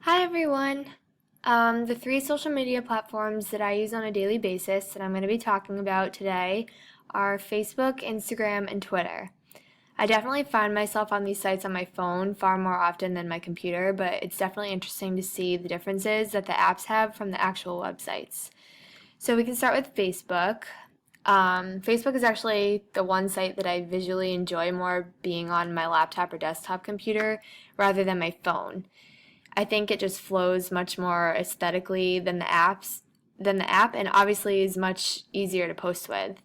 Hi everyone. The three social media platforms that I use on a daily basis that I'm going to be talking about today are Facebook, Instagram, and Twitter. I definitely find myself on these sites on my phone far more often than my computer, but it's definitely interesting to see the differences that the apps have from the actual websites. So we can start with Facebook. Facebook is actually the one site that I visually enjoy more being on my laptop or desktop computer rather than my phone. I think it just flows much more aesthetically than the app, and obviously is much easier to post with.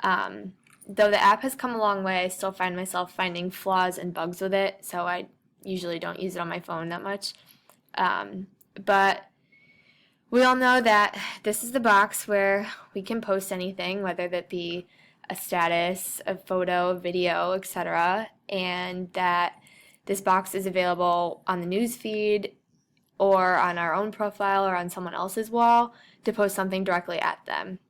Though the app has come a long way, I still find myself finding flaws and bugs with it, so I usually don't use it on my phone that much. But we all know that this is the box where we can post anything, whether that be a status, a photo, a video, etc., and that this box is available on the news feed or on our own profile or on someone else's wall to post something directly at them.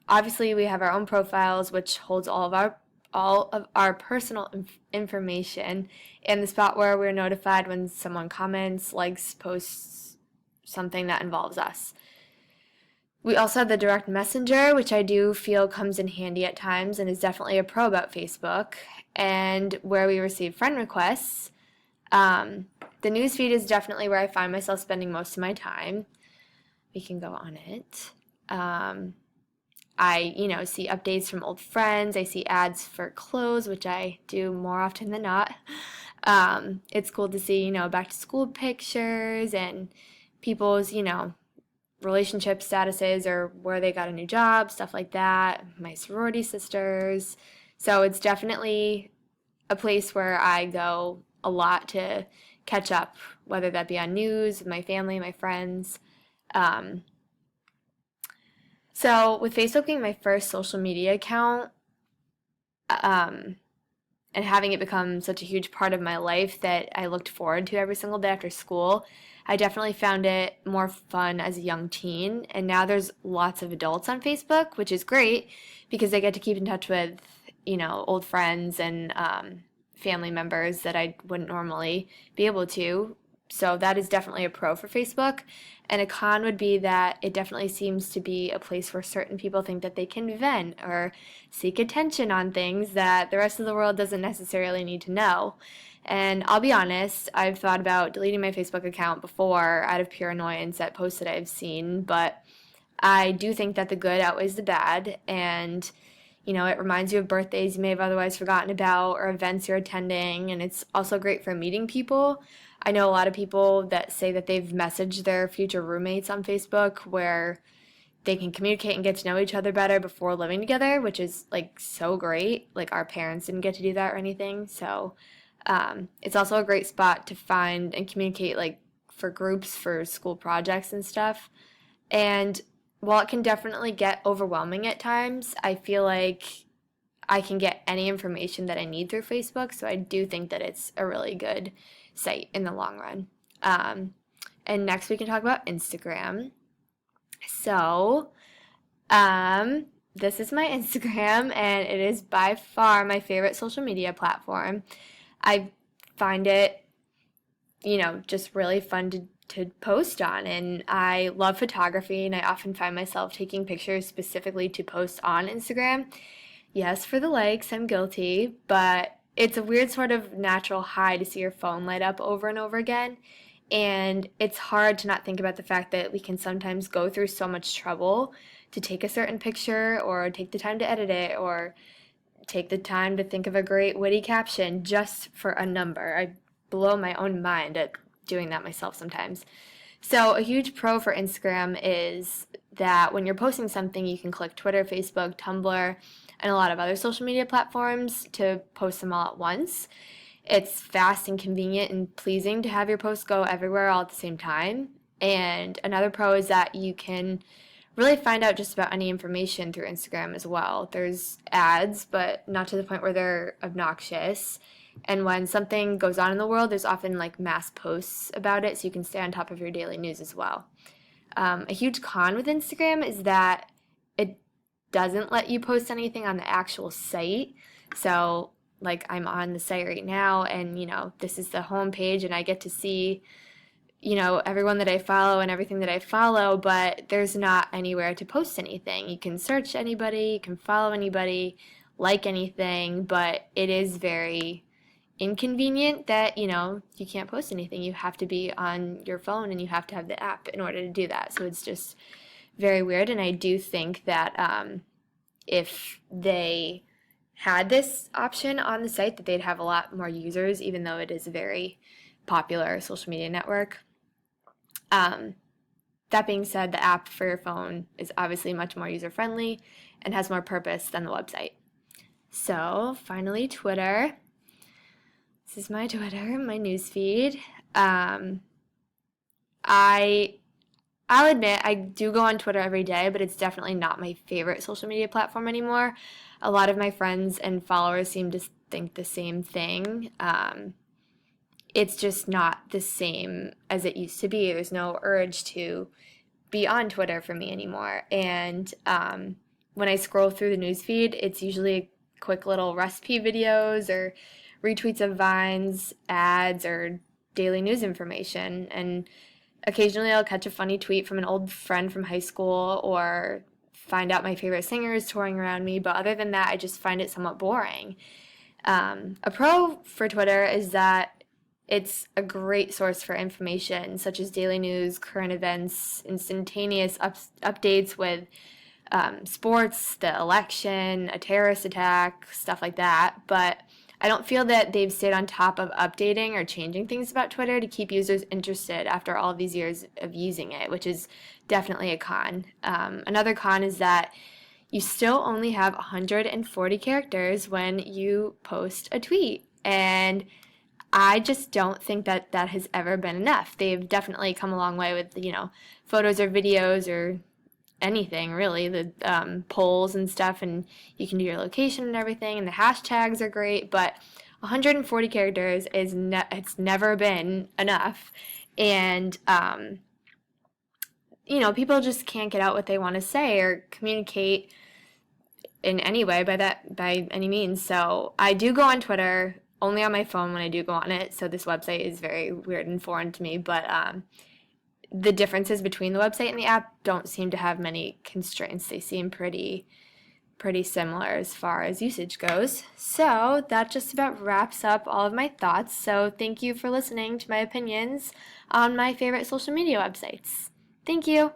Obviously, we have our own profiles, which holds all of our personal information, and the spot where we're notified when someone comments, likes, posts something that involves us. We also have the direct messenger, which I do feel comes in handy at times and is definitely a pro about Facebook, and where we receive friend requests. The newsfeed is definitely where I find myself spending most of my time. We can go on it. I see updates from old friends. I see ads for clothes, which I do more often than not. It's cool to see, back to school pictures and people's, relationship statuses or where they got a new job, stuff like that. My sorority sisters. So it's definitely a place where I go a lot to catch up, whether that be on news, with my family, my friends. So with Facebook being my first social media account, and having it become such a huge part of my life that I looked forward to every single day after school, I definitely found it more fun as a young teen. And now there's lots of adults on Facebook, which is great because I get to keep in touch with, old friends and family members that I wouldn't normally be able to. So that is definitely a pro for Facebook. And a con would be that it definitely seems to be a place where certain people think that they can vent or seek attention on things that the rest of the world doesn't necessarily need to know. And I'll be honest, I've thought about deleting my Facebook account before out of pure annoyance at posts that I've seen, but I do think that the good outweighs the bad, and it reminds you of birthdays you may have otherwise forgotten about or events you're attending, and it's also great for meeting people. I know a lot of people that say that they've messaged their future roommates on Facebook where they can communicate and get to know each other better before living together, which is like so great. Like our parents didn't get to do that or anything. So it's also a great spot to find and communicate like for groups for school projects and stuff. And while it can definitely get overwhelming at times, I feel like I can get any information that I need through Facebook. So I do think that it's a really good site in the long run. And next we can talk about Instagram. So, this is my Instagram, and it is by far my favorite social media platform. I find it, just really fun to post on, and I love photography, and I often find myself taking pictures specifically to post on Instagram. Yes, for the likes, I'm guilty, but it's a weird sort of natural high to see your phone light up over and over again. And it's hard to not think about the fact that we can sometimes go through so much trouble to take a certain picture or take the time to edit it or take the time to think of a great witty caption just for a number. I blow my own mind at doing that myself sometimes. So a huge pro for Instagram is that when you're posting something, you can click Twitter, Facebook, Tumblr, and a lot of other social media platforms to post them all at once. It's fast and convenient and pleasing to have your posts go everywhere all at the same time. And another pro is that you can really find out just about any information through Instagram as well. There's ads, but not to the point where they're obnoxious. And when something goes on in the world, there's often like mass posts about it, so you can stay on top of your daily news as well. A huge con with Instagram is that it doesn't let you post anything on the actual site. So, like, I'm on the site right now, and this is the home page, and I get to see everyone that I follow and everything that I follow, but there's not anywhere to post anything. You can search anybody, you can follow anybody, like anything, but it is very inconvenient that, you can't post anything. You have to be on your phone and you have to have the app in order to do that. So it's just very weird. And I do think that if they had this option on the site, that they'd have a lot more users, even though it is a very popular social media network. That being said, the app for your phone is obviously much more user-friendly and has more purpose than the website. So, finally, Twitter. This is my Twitter, my newsfeed. I'll admit I do go on Twitter every day, but it's definitely not my favorite social media platform anymore. A lot of my friends and followers seem to think the same thing. It's just not the same as it used to be. There's no urge to be on Twitter for me anymore. And when I scroll through the newsfeed, it's usually quick little recipe videos or retweets of vines, ads, or daily news information. And occasionally I'll catch a funny tweet from an old friend from high school or find out my favorite singer is touring around me. But other than that, I just find it somewhat boring. A pro for Twitter is that it's a great source for information, such as daily news, current events, instantaneous updates with sports, the election, a terrorist attack, stuff like that. But I don't feel that they've stayed on top of updating or changing things about Twitter to keep users interested after all of these years of using it, which is definitely a con. Another con is that you still only have 140 characters when you post a tweet. And I just don't think that that has ever been enough. They've definitely come a long way with, photos or videos or anything really, the polls and stuff, and you can do your location and everything, and the hashtags are great, but 140 characters is it's never been enough. And people just can't get out what they want to say or communicate in any way by any means. So I do go on Twitter only on my phone when I do go on it, so this website is very weird and foreign to me, but the differences between the website and the app don't seem to have many constraints. They seem pretty similar as far as usage goes. So that just about wraps up all of my thoughts. So thank you for listening to my opinions on my favorite social media websites. Thank you.